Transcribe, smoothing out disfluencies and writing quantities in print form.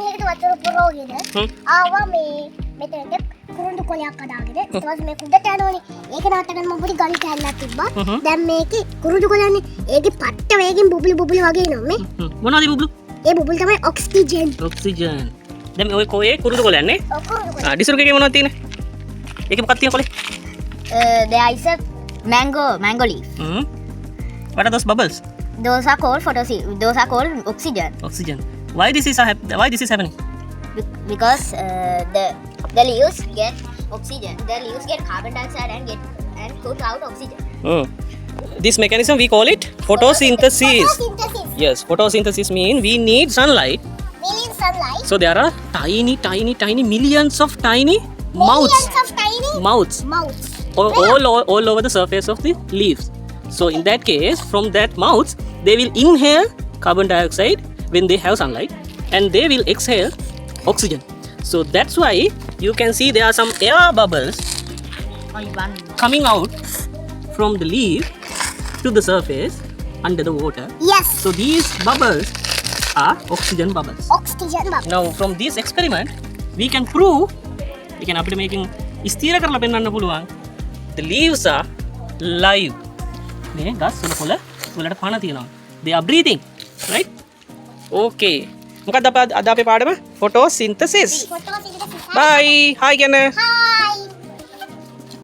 මේකට වතුර පුරවගෙන ආවා මේ මෙතනට කුරුඳු කොලයක් අදාගෙන ඊට පස්සේ මේක උඩට යනෝනේ. ඒක නවත්තගන්න මම පොඩි ගල් කැල්ලක් තිබ්බා. දැන් මේකේ කුරුඳු කොලන්නේ ඒකේ පට්ට වේගෙන් බුබුලු වගේ එනවා මේ. මොනවද බුබුලු? ඒ බුබුලු තමයි ඔක්සිජන්. ඔක්සිජන්. දැන් ඔය කොයේ කුරුඳු කොලයක් නේ? ඔව් කුරුඳු කොල. ඩිසරුකේ මොනවද තියෙන්නේ? ඒකේ මොකක්ද තියෙන කොලේ? There is a mango leaf. What are those bubbles? Those are called those are called oxygen. Oxygen. Why this is happening? Because the leaves get oxygen. The leaves get carbon dioxide and put out oxygen. This mechanism we call it photosynthesis. Photosynthesis. Yes, photosynthesis means we need sunlight. We need sunlight. So there are tiny millions of tiny mouths. Millions of tiny Mouths. mouths. All over the surface of the leaves. So in that case, from that mouths, they will inhale carbon dioxide when they have sunlight, and they will exhale oxygen. So that's why you can see there are some air bubbles coming out from the leaf to the surface under the water. Yes. So these bubbles are oxygen bubbles. Oxygen bubble. Now from this experiment, we can prove, අපිට මේකෙන් ස්ථිර කරලා පෙන්වන්න පුළුවන්, the leaves are live. මේ ගස් වල කොළ වලට පණ තියෙනවා. They are breathing, right? Okay. මොකක්ද අද අපේ පාඩම? Photosynthesis. Photosynthesis. Bye. Hi කියන්න. Hi.